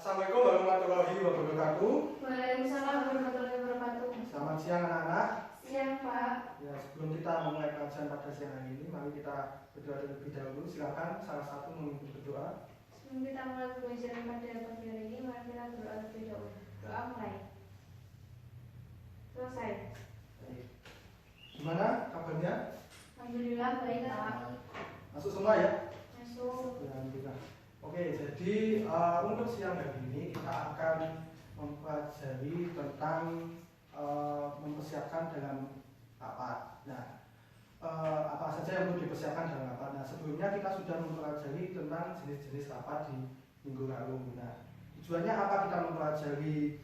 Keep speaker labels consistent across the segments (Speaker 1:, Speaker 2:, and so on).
Speaker 1: Assalamualaikum warahmatullahi wabarakatuh.
Speaker 2: Waalaikumsalam warahmatullahi wabarakatuh.
Speaker 1: Selamat siang anak-anak.
Speaker 2: Siang Pak.
Speaker 1: Ya, sebelum kita memulai kajian pada siang hari ini, mari kita berdoa terlebih dahulu. Silakan salah satu memimpin berdoa.
Speaker 2: Sebelum kita mulai pembelajaran pada pagi hari ini, mari kita berdoa terlebih dahulu. Doa mulai. Selesai.
Speaker 1: Gimana kabarnya?
Speaker 2: Alhamdulillah baik Pak.
Speaker 1: Masuk semua ya?
Speaker 2: Masuk.
Speaker 1: Ya, alhamdulillah. Oke, jadi untuk siang hari ini kita akan mempelajari tentang mempersiapkan dalam rapat. Nah, apa saja yang perlu dipersiapkan dalam rapat? Nah, sebelumnya kita sudah mempelajari tentang jenis-jenis rapat di minggu lalu. Nah, tujuannya apa kita mempelajari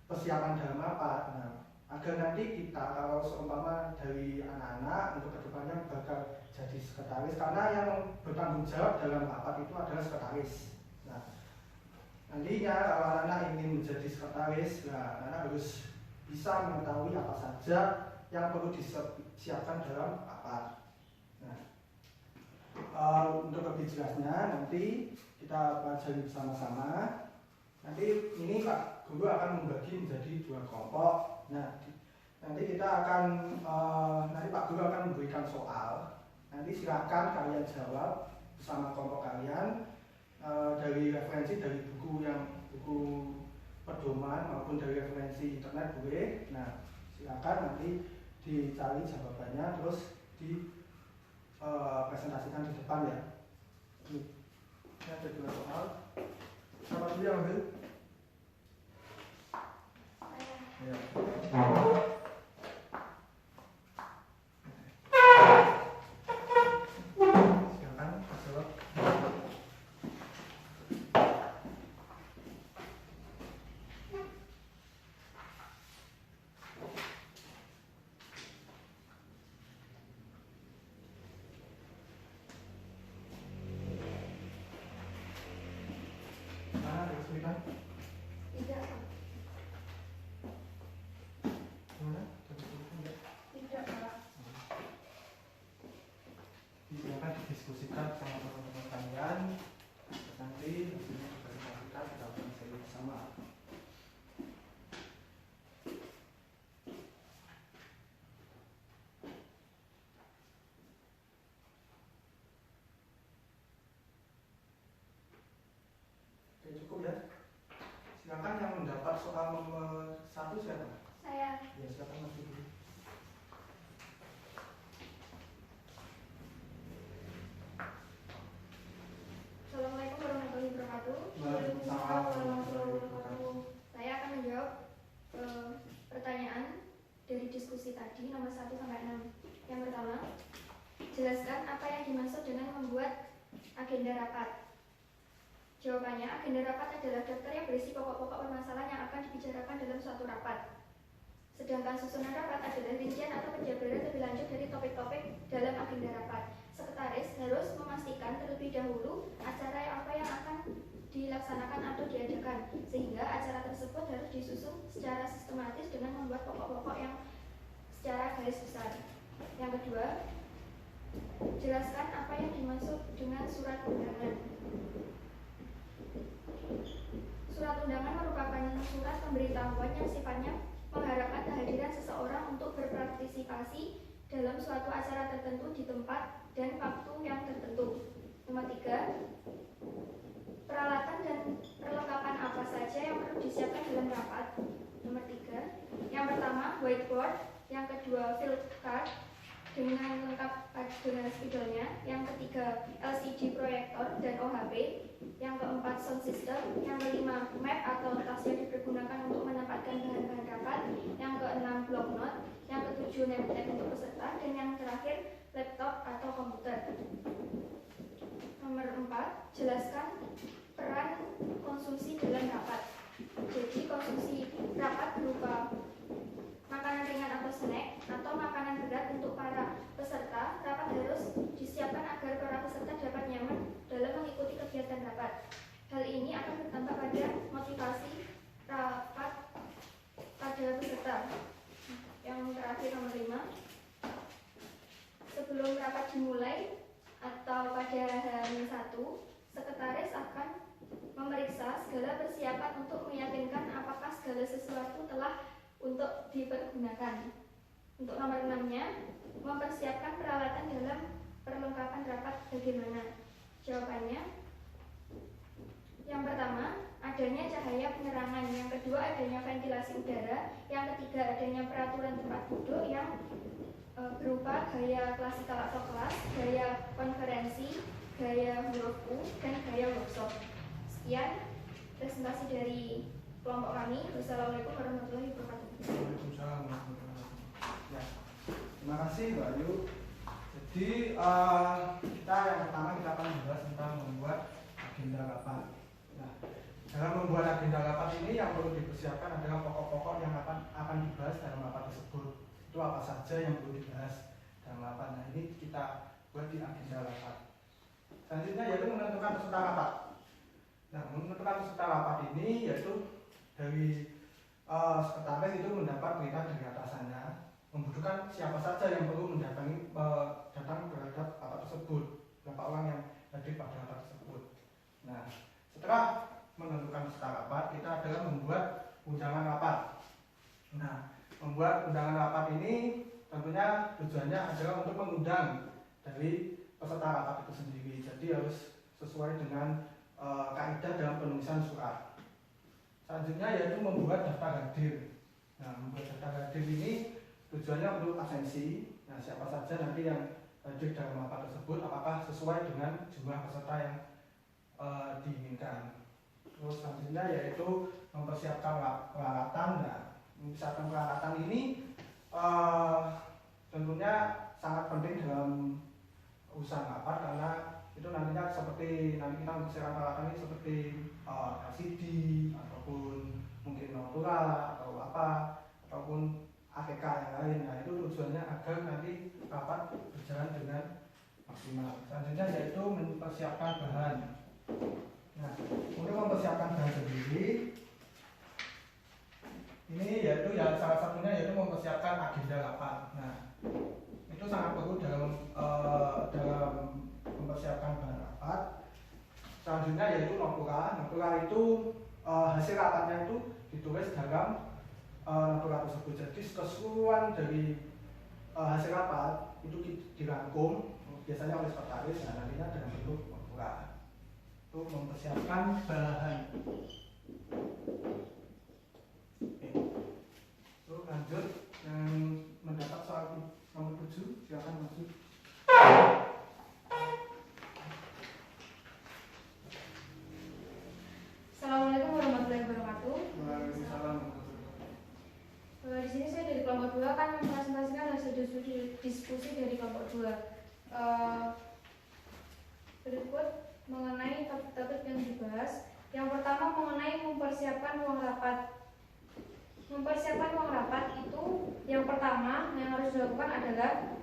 Speaker 1: persiapan dalam rapat? Nah, agar nanti kita kalau seumpama dari anak-anak untuk kedepannya bakal jadi sekretaris, karena yang bertanggung jawab dalam rapat itu adalah sekretaris. Nah, nantinya kalau anak-anak ingin menjadi sekretaris, nah, anak harus bisa mengetahui apa saja yang perlu disiapkan dalam rapat. Nah, untuk lebih jelasnya nanti kita pelajari bersama-sama. Nanti ini Pak Guru akan membagi menjadi 2 kelompok. Nah, nanti kita akan nanti Pak Guru akan memberikan soal. Nanti silakan kalian jawab bersama kelompok kalian dari referensi dari buku pedoman maupun dari referensi internet boleh. Nah, silakan nanti dicari jawabannya terus di presentasikan di depan ya. Ini ada 2 soal. Siapa dulu yang ambil? Ya. Silakan jawab. Mana ada kesulitan?
Speaker 2: Tidak Pak.
Speaker 1: Gimana? Ada kesulitan enggak?
Speaker 2: Tidak Pak.
Speaker 1: Silakan didiskusikan sama teman-teman kalian. Nanti hasilnya kita akan share bersama. Oke, cukup ya. Silakan yang mendapat soal nomor 1 siapa?
Speaker 2: Saya.
Speaker 1: Ya, silakan maju dulu.
Speaker 2: Assalamualaikum warahmatullahi wabarakatuh.
Speaker 1: Waalaikumsalam warahmatullahi wabarakatuh.
Speaker 2: Saya akan menjawab pertanyaan dari diskusi tadi nomor 1 sampai 6. Yang pertama, jelaskan apa yang dimaksud dengan membuat agenda rapat. Jawabannya, agenda rapat adalah daftar yang berisi pokok-pokok permasalahan yang akan dibicarakan dalam suatu rapat. Sedangkan susunan rapat adalah rincian atau penjabaran lebih lanjut dari topik-topik dalam agenda rapat. Sekretaris harus memastikan terlebih dahulu acara apa yang akan dilaksanakan atau diadakan, sehingga acara tersebut harus disusun secara sistematis dengan membuat pokok-pokok yang secara garis besar. Yang kedua, jelaskan apa yang dimaksud dengan surat undangan. Surat undangan merupakan surat pemberitahuan yang sifatnya mengharapkan kehadiran seseorang untuk berpartisipasi dalam suatu acara tertentu di tempat dan waktu yang tertentu. Nomor 3, peralatan dan perlengkapan apa saja yang perlu disiapkan dalam rapat. Nomor 3, yang pertama whiteboard, yang kedua field card dengan lengkap dengan spidolnya, yang ketiga LCD proyektor dan OHP, yang keempat sound system, yang kelima map atau tas yang dipergunakan untuk menempatkan bahan-bahan rapat, yang keenam block note, yang ketujuh name tag untuk peserta, dan yang terakhir laptop atau komputer. Nomor 4, jelaskan peran konsumsi dalam rapat. Jadi konsumsi rapat berupa makanan ringan atau snack atau makanan berat untuk para peserta. Rapat harus disiapkan agar para peserta dapat nyaman dalam mengikuti kegiatan rapat. Hal ini akan berdampak pada motivasi rapat pada peserta. Yang terakhir nomor 5, sebelum rapat dimulai atau pada H-1, sekretaris akan memeriksa segala persiapan untuk meyakinkan apakah segala sesuatu telah untuk dipergunakan. Untuk nomor 6-nya, mempersiapkan peralatan dalam perlengkapan rapat bagaimana? Jawabannya, yang pertama, adanya cahaya penerangan. Yang kedua, adanya ventilasi udara. Yang ketiga, adanya peraturan tempat duduk yang berupa gaya klasikal atau kelas, gaya konferensi, gaya huruf U, dan gaya workshop. Sekian presentasi dari kelompok kami. Wassalamualaikum warahmatullahi wabarakatuh.
Speaker 1: Waalaikumsalam warahmatullahi wabarakatuh. Ya, terima kasih Mbak Ayu. Jadi kita yang pertama kita akan membahas tentang membuat agenda rapat. Nah, dalam membuat agenda rapat ini yang perlu dipersiapkan adalah pokok-pokok yang akan dibahas dalam rapat tersebut. Itu apa saja yang perlu dibahas dalam rapat. Nah, ini kita buat di agenda rapat. Selanjutnya yaitu menentukan peserta rapat. Nah, menentukan peserta rapat ini yaitu dari sekretaris itu mendapat perintah dari atasannya, membutuhkan siapa saja yang perlu mendatangi datang terhadap rapat tersebut, berapa orang yang hadir pada rapat tersebut. Nah, setelah menentukan peserta rapat, kita adalah membuat undangan rapat. Nah, membuat undangan rapat ini tentunya tujuannya adalah untuk mengundang dari peserta rapat itu sendiri. Jadi harus sesuai dengan kaidah dalam penulisan surat. Selanjutnya yaitu membuat daftar hadir. Nah, membuat daftar hadir ini tujuannya untuk absensi. Nah, siapa saja nanti yang hadir dalam rapat tersebut, apakah sesuai dengan jumlah peserta yang diinginkan. Terus selanjutnya yaitu mempersiapkan peralatan. Nah, mempersiapkan peralatan ini tentunya sangat penting dalam usaha rapat karena itu nantinya seperti nanti kita mempersiapkan peralatan ini seperti LCD ataupun mungkin notura atau apa ataupun APK yang lain. Nah, itu tujuannya agar nanti rapat berjalan dengan maksimal. Selanjutnya yaitu mempersiapkan bahan. Nah, untuk mempersiapkan bahan sendiri ini yaitu ya salah satunya yaitu mempersiapkan agenda rapat. Nah, itu sangat perlu dalam mempersiapkan bahan rapat. Selanjutnya yaitu notura. Notura itu hasil rapatnya itu ditulis dalam notura tersebut. Jadi keseluruhan dari hasil rapat itu dirangkum biasanya oleh sekretaris. Nah, nantinya dalam bentuk notura. Itu mempersiapkan bahan. Oke. Terus lanjut yang mendapat soal nomor 7, silakan masuk.
Speaker 2: Assalamualaikum warahmatullahi wabarakatuh.
Speaker 1: Waalaikumsalam.
Speaker 2: Di sini saya dari kelompok 2 akan mempresentasikan hasil diskusi dari kelompok 2. Berikut mengenai topik-topik yang dibahas. Yang pertama mengenai mempersiapkan ruang rapat. Mempersiapkan ruang rapat itu yang pertama yang harus dilakukan adalah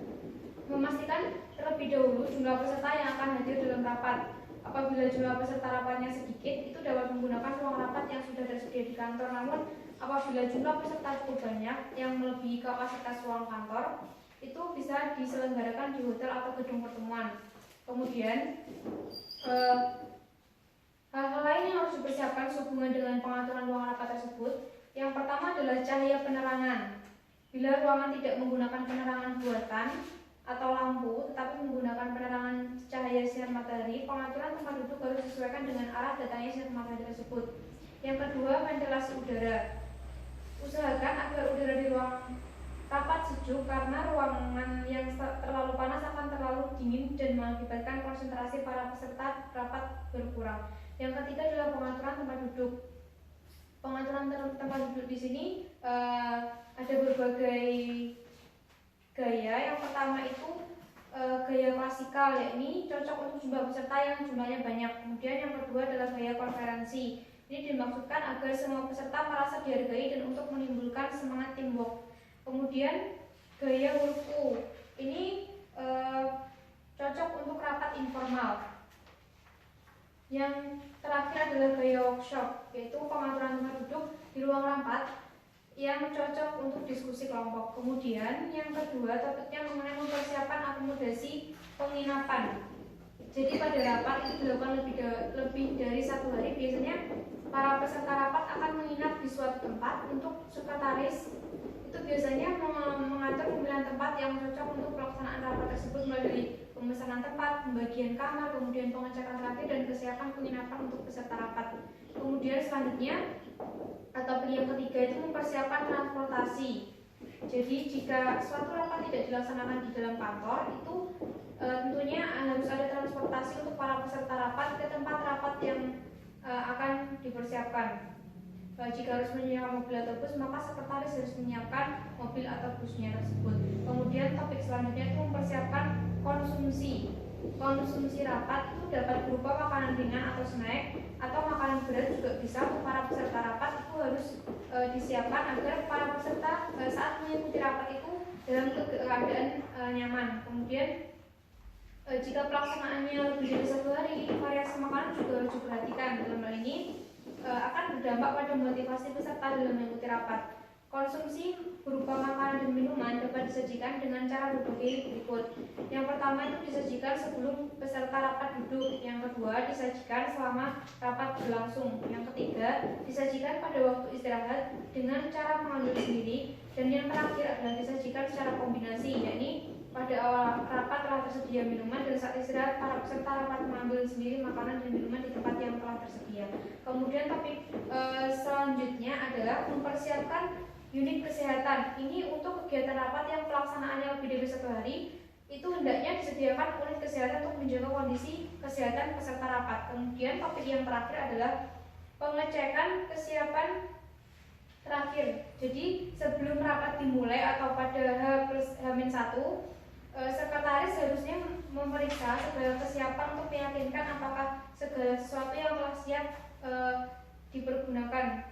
Speaker 2: memastikan terlebih dahulu jumlah peserta yang akan hadir dalam rapat. Apabila jumlah peserta rapatnya sedikit, itu dapat menggunakan ruang rapat yang sudah tersedia di kantor. Namun apabila jumlah peserta cukup banyak yang melebihi kapasitas ruang kantor, itu bisa diselenggarakan di hotel atau gedung pertemuan. Kemudian hal-hal lain yang harus dipersiapkan sehubungan dengan pengaturan ruang rapat tersebut. Yang pertama adalah cahaya penerangan. Bila ruangan tidak menggunakan penerangan buatan atau lampu, tetapi menggunakan penerangan cahaya sinar matahari, pengaturan tempat duduk harus disesuaikan dengan arah datangnya sinar matahari tersebut. Yang kedua, ventilasi udara. Usahakan agar udara di ruang rapat sejuk karena ruangan yang terlalu panas akan terlalu dingin dan mengakibatkan konsentrasi para peserta rapat berkurang. Yang ketiga adalah pengaturan tempat duduk. Pengaturan tempat duduk di sini ada berbagai gaya. Yang pertama itu gaya klasikal, yakni cocok untuk jumlah peserta yang jumlahnya banyak. Kemudian yang kedua adalah gaya konferensi. Ini dimaksudkan agar semua peserta merasa dihargai dan untuk menimbulkan semangat teamwork. Kemudian gaya huruf U. Ini cocok untuk rapat informal. Yang terakhir adalah gaya workshop, yaitu pengaturan tempat duduk di ruang rapat yang cocok untuk diskusi kelompok. Kemudian yang kedua topiknya mengenai mempersiapkan akomodasi penginapan. Jadi pada rapat itu dilakukan lebih dari 1 hari, biasanya para peserta rapat akan menginap di suatu tempat. Untuk sekretaris itu biasanya mengatur pemilihan tempat yang cocok untuk pelaksanaan rapat tersebut, mulai dari pemesanan tempat, pembagian kamar, kemudian pengecekan terakhir dan kesiapan penginapan untuk peserta rapat. Kemudian selanjutnya atau yang ketiga itu mempersiapkan transportasi. Jadi jika suatu rapat tidak dilaksanakan di dalam kantor, itu tentunya harus ada transportasi untuk para peserta rapat ke tempat rapat yang akan dipersiapkan. Jika harus menyiapkan mobil atau bus, maka sekretaris harus menyiapkan mobil atau busnya tersebut. Kemudian topik selanjutnya itu mempersiapkan konsumsi. Konsumsi rapat itu dapat berupa makanan ringan atau snack, atau makanan berat juga bisa. Untuk para peserta rapat itu harus disiapkan agar para peserta saat mengikuti rapat itu dalam keadaan nyaman. Kemudian jika pelaksanaannya lebih dari 1 hari, variasi makanan juga harus diperhatikan. Dalam hal ini akan berdampak pada motivasi peserta dalam mengikuti rapat. Konsumsi berupa makanan dan minuman dapat disajikan dengan cara berbagai berikut. Yang pertama itu disajikan sebelum peserta rapat duduk. Yang kedua disajikan selama rapat berlangsung. Yang ketiga disajikan pada waktu istirahat dengan cara mengambil sendiri. Dan yang terakhir adalah disajikan secara kombinasi, yakni pada awal rapat telah tersedia minuman dan saat istirahat para peserta rapat mengambil sendiri makanan dan minuman di tempat yang telah tersedia. Kemudian topik selanjutnya adalah mempersiapkan unit kesehatan. Ini untuk kegiatan rapat yang pelaksanaannya lebih dari 1 hari, itu hendaknya disediakan unit kesehatan untuk menjaga kondisi kesehatan peserta rapat. Kemudian topik yang terakhir adalah pengecekan kesiapan terakhir. Jadi sebelum rapat dimulai atau pada H+H-1, sekretaris harusnya memeriksa segala kesiapan untuk meyakinkan apakah segala sesuatu yang telah siap dipergunakan.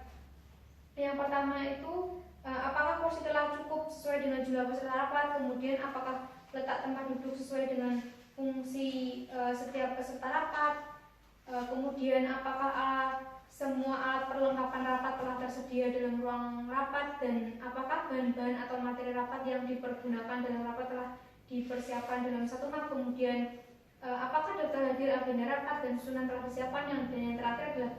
Speaker 2: Yang pertama itu apakah kursi telah cukup sesuai dengan jumlah peserta rapat, kemudian apakah letak tempat duduk sesuai dengan fungsi setiap peserta rapat, kemudian apakah semua alat perlengkapan rapat telah tersedia dalam ruang rapat, dan apakah bahan-bahan atau materi rapat yang dipergunakan dalam rapat telah dipersiapkan dalam satu map. Kemudian apakah daftar hadir, agenda rapat, dan susunan telah disiapkan. Dan yang terakhir adalah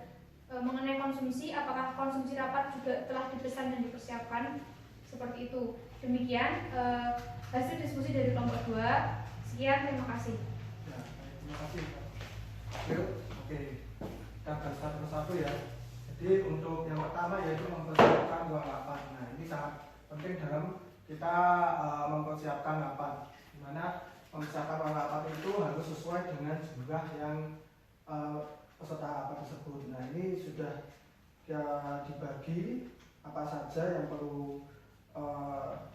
Speaker 2: mengenai konsumsi, apakah konsumsi rapat juga telah dipesan dan dipersiapkan. Seperti itu. Demikian hasil diskusi dari kelompok 2. Sekian, terima kasih.
Speaker 1: Ya, terima kasih. Oke, kita bahas satu persatu ya. Jadi untuk yang pertama yaitu mempersiapkan ruang rapat. Nah, ini sangat penting dalam kita mempersiapkan rapat, dimana mempersiapkan ruang rapat itu harus sesuai dengan jumlah yang peserta rapat tersebut. Nah, ini sudah ya dibagi apa saja yang perlu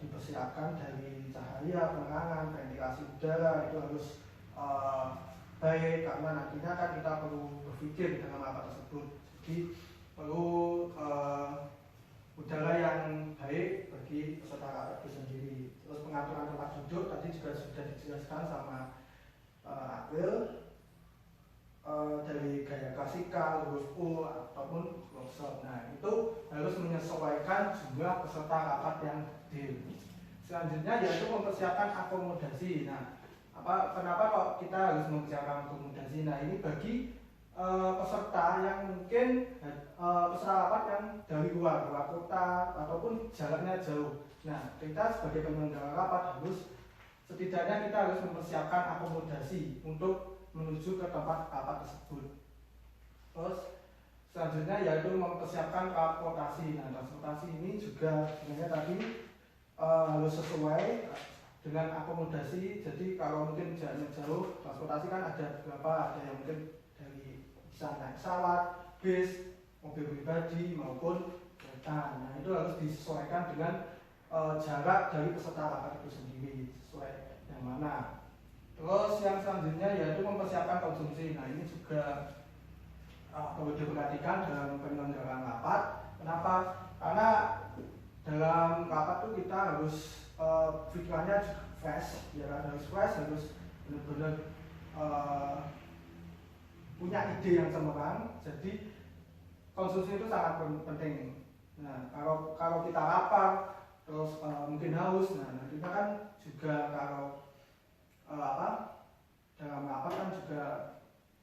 Speaker 1: dipersiapkan, dari cahaya, penerangan, ventilasi udara itu harus baik, karena nantinya kan kita perlu berpikir dalam rapat tersebut. Jadi perlu udara yang baik bagi peserta rapat itu sendiri. Terus pengaturan tempat duduk tadi juga sudah dijelaskan sama April. Dari gaya klasikal, huruf U ataupun workshop. Nah, itu harus menyesuaikan jumlah peserta rapat yang hadir. Selanjutnya yaitu mempersiapkan akomodasi. Nah, kenapa kok kita harus mempersiapkan akomodasi? Nah, ini bagi peserta yang mungkin peserta rapat yang dari luar kota ataupun jaraknya jauh. Nah, kita sebagai penyelenggara rapat setidaknya kita harus mempersiapkan akomodasi untuk menuju ke tempat rapat tersebut. Terus selanjutnya yaitu mempersiapkan transportasi. Nah, transportasi ini juga sebenarnya tadi harus sesuai dengan akomodasi. Jadi kalau mungkin jaraknya jauh, transportasi kan ada beberapa, ada yang mungkin dari bisa naik pesawat, bis, mobil pribadi maupun kereta. Nah, itu harus disesuaikan dengan jarak dari peserta rapat itu sendiri, sesuai yang mana. Terus yang selanjutnya yaitu mempersiapkan konsumsi. Nah, ini juga perlu diperhatikan dalam penyelenggaraan rapat. Kenapa? Karena dalam rapat itu kita harus pikirannya fresh, ya kan? Harus fresh, harus benar-benar punya ide yang cemerlang. Jadi konsumsi itu sangat penting. Nah, kalau kita lapar, terus mungkin haus, nah nantinya kan juga kalau dalam rapat kan juga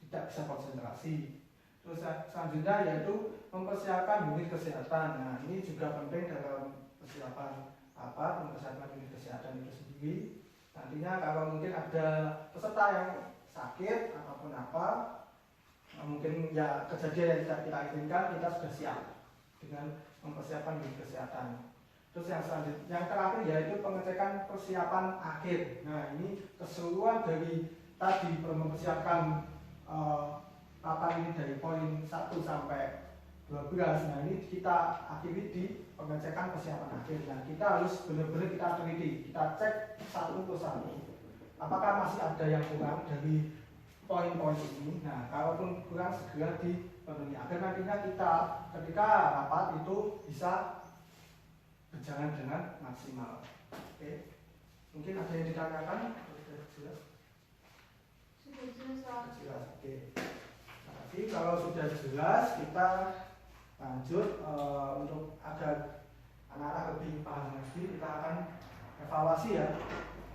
Speaker 1: tidak bisa konsentrasi. Terus selanjutnya yaitu mempersiapkan unit kesehatan. Nah, ini juga penting dalam persiapan mempersiapkan unit kesehatan itu sendiri. Nantinya kalau mungkin ada peserta yang sakit ataupun apa, mungkin ya kejadian yang tidak kita inginkan, kita sudah siap dengan mempersiapkan unit kesehatan. Terus yang terakhir yaitu pengecekan persiapan akhir. Nah, ini keseluruhan dari tadi mempersiapkan papan ini dari poin 1 sampai 12. Nah, ini kita akhiri di pengecekan persiapan akhir. Nah, kita harus benar-benar kita teliti, kita cek satu persatu. Apakah masih ada yang kurang dari poin-poin ini? Nah, kalaupun kurang segera dipenuhi agar nantinya kita ketika rapat itu bisa berjalan dengan maksimal. Oke. Mungkin ada yang ditanyakan? Sudah jelas?
Speaker 2: Sudah
Speaker 1: Jelas. Oke. Jadi kalau sudah jelas kita lanjut untuk agar anak-anak lebih paham lagi, kita akan evaluasi ya.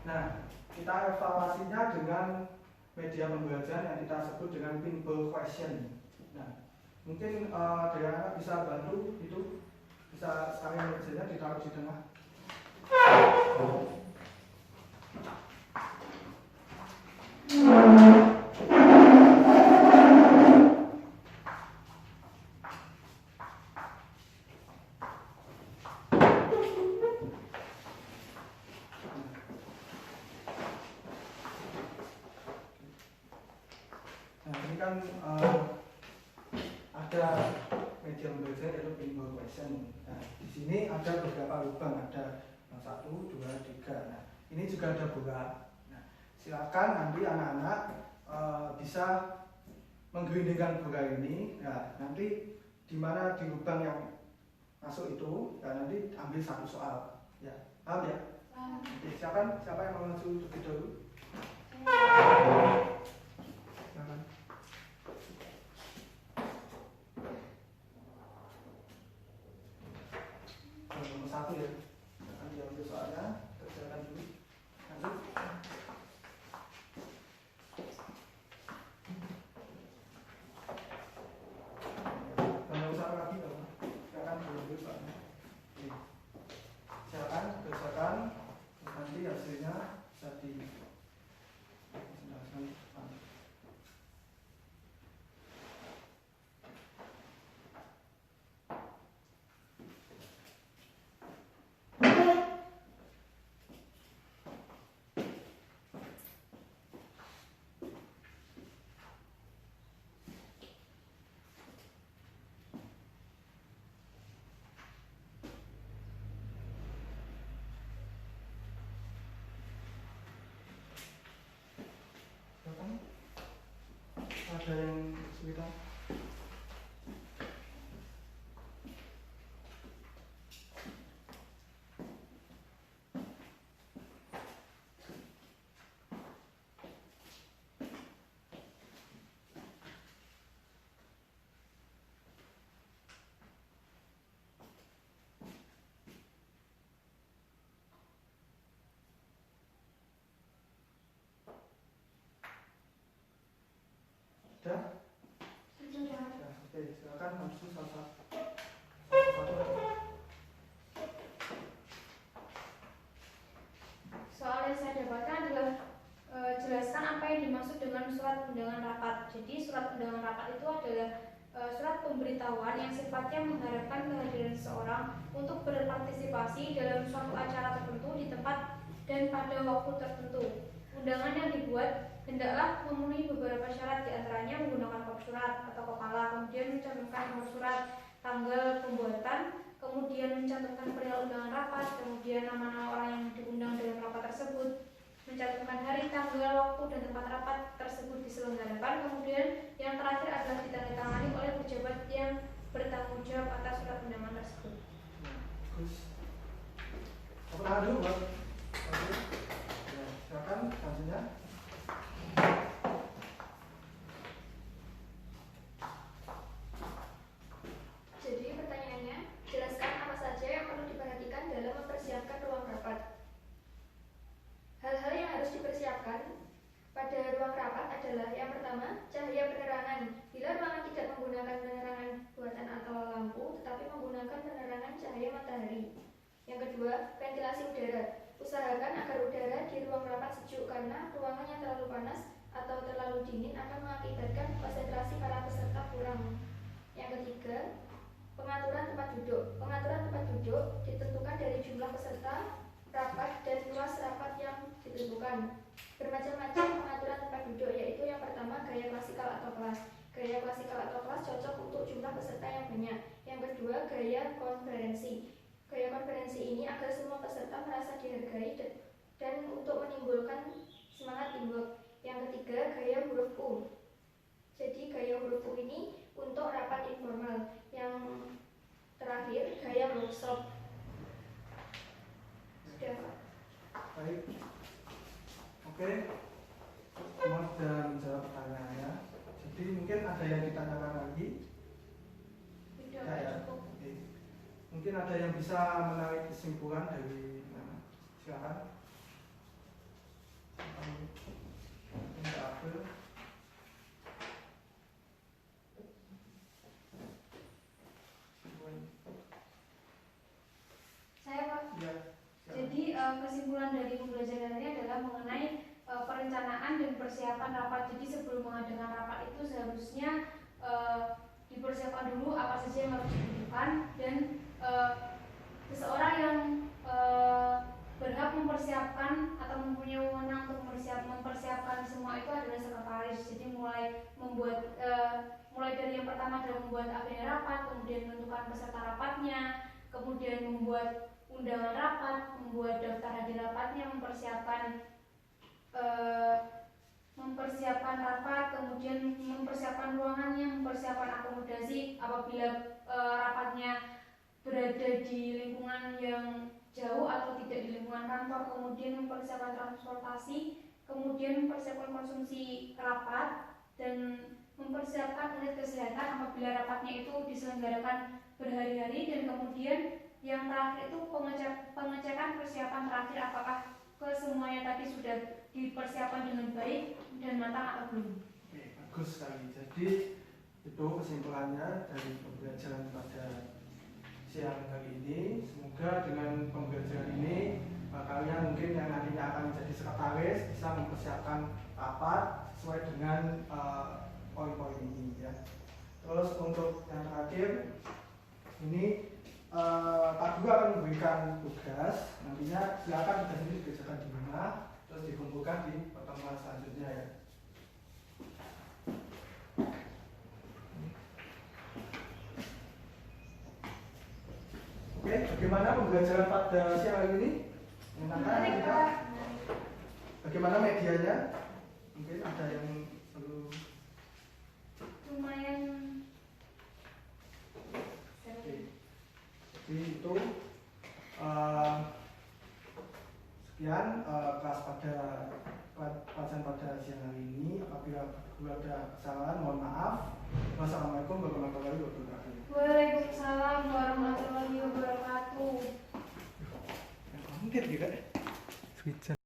Speaker 1: Nah, kita evaluasinya dengan media pembelajaran yang kita sebut dengan pinball question. Nah, mungkin dari anak bisa bantu itu, bisa sekalian mejanya ditaruh di tengah. Nah, ini kan ada media belajar yaitu pinball question. Nah, di sini ada beberapa lubang, ada 1, 2, 3. Nah, ini juga ada bola. Nah, silakan nanti anak-anak bisa menggelindingkan bola ini. Nah, nanti di mana di lubang yang masuk itu, dan nanti ambil satu soal. Ya, paham ya? Oke, siapa yang mau maju lebih dulu? Silakan. Nomor 1 ya. Akan diambil soalnya, kerjakan dulu. Lanjut. Kalau usah lagi dong. Silakan diambil soalnya. Oke. Silakan kerjakan. Nanti hasilnya bisa dijelaskan. Ada yang kesulitan? Sudah?
Speaker 2: Sudah.
Speaker 1: Oke, silakan maju satu.
Speaker 2: Soal yang saya dapatkan adalah jelaskan apa yang dimaksud dengan surat undangan rapat. Jadi surat undangan rapat itu adalah surat pemberitahuan yang sifatnya mengharapkan kehadiran seseorang untuk berpartisipasi dalam suatu acara tertentu di tempat dan pada waktu tertentu. Undangan yang dibuat hendaklah memenuhi beberapa syarat, diantaranya menggunakan kop surat atau kepala, kemudian mencantumkan nomor surat, tanggal pembuatan, kemudian mencantumkan perihal undangan rapat, kemudian nama-nama orang yang diundang dalam rapat tersebut, mencantumkan hari, tanggal, waktu, dan tempat rapat tersebut diselenggarakan, kemudian yang terakhir adalah ditandatangani oleh pejabat yang bertanggung jawab atas surat undangan tersebut.
Speaker 1: Bagus. Apa dulu, Pak? Oke. Ya, silakan selanjutnya.
Speaker 2: Jadi pertanyaannya, jelaskan apa saja yang perlu diperhatikan dalam mempersiapkan ruang rapat. Hal-hal yang harus dipersiapkan pada ruang rapat pertama, cahaya penerangan. Bila ruangan tidak menggunakan penerangan buatan atau lampu, tetapi menggunakan penerangan cahaya matahari. Yang kedua, ventilasi udara. Usahakan agar udara di ruang rapat sejuk karena ruangan yang terlalu panas atau terlalu dingin akan mengakibatkan konsentrasi para peserta kurang. Yang ketiga, pengaturan tempat duduk. Pengaturan tempat duduk ditentukan dari jumlah peserta rapat dan luas rapat yang ditentukan. Bermacam-macam pengaturan tempat duduk, yaitu yang pertama gaya klasikal atau kelas. Gaya klasikal atau kelas cocok untuk jumlah peserta yang banyak. Yang kedua, gaya konferensi. Gaya konferensi ini agar semua peserta merasa dihargai dan untuk menimbulkan semangat teamwork. Yang ketiga, gaya huruf U. Jadi gaya huruf U ini untuk rapat informal. Yang terakhir, gaya workshop. Sudah, Pak.
Speaker 1: Baik. Oke. Semua sudah menjawab pertanyaannya. Jadi mungkin ada yang ditanyakan lagi?
Speaker 2: Sudah,
Speaker 1: Ya, ya.
Speaker 2: cukup.
Speaker 1: Oke. Mungkin ada yang bisa menarik kesimpulan dari mana? Silakan. Minta Abel.
Speaker 3: Saya, Pak.
Speaker 1: Ya.
Speaker 3: Jadi kesimpulan dari pembelajaran ini adalah mengenai perencanaan dan persiapan rapat. Jadi sebelum mengadakan rapat itu seharusnya dipersiapkan dulu apa saja yang harus dibutuhkan dan seseorang yang berhak mempersiapkan atau mempunyai wewenang untuk mempersiapkan semua itu adalah sekretaris. Jadi mulai dari yang pertama adalah membuat agenda rapat, kemudian menentukan peserta rapatnya, kemudian membuat undangan rapat, membuat daftar hadir rapatnya, mempersiapkan rapat, kemudian mempersiapkan ruangannya, mempersiapkan akomodasi apabila rapatnya berada di lingkungan yang jauh atau tidak di lingkungan kantor, kemudian mempersiapkan transportasi, kemudian mempersiapkan konsumsi rapat, dan mempersiapkan unit kesehatan apabila rapatnya itu diselenggarakan berhari-hari, dan kemudian yang terakhir itu pengecekan persiapan terakhir apakah kesemuanya tadi sudah dipersiapkan dengan baik dan matang atau belum.
Speaker 1: Oke, bagus sekali. Jadi itu kesimpulannya dari pembelajaran pada siang kali ini. Semoga dengan pembelajaran ini kalian mungkin yang nantinya akan menjadi sekretaris bisa mempersiapkan rapat sesuai dengan poin-poin ini ya. Terus untuk yang terakhir ini Pak Guru akan memberikan tugas, nantinya silakan tugas ini dikerjakan di rumah, terus dikumpulkan di pertemuan selanjutnya ya. Oke, bagaimana pembelajaran pada siang hari ini?
Speaker 3: Menarik, Pak.
Speaker 1: Bagaimana medianya? Mungkin ada yang perlu.
Speaker 3: Lumayan.
Speaker 1: Oke. Jadi itu sekian kelas pada pelajaran pada siang hari ini. Apabila ada kesalahan mohon maaf. Wassalamualaikum warahmatullahi wabarakatuh.
Speaker 3: Waalaikumsalam warahmatullahi wabarakatuh.
Speaker 1: Mungkin juga. Switch.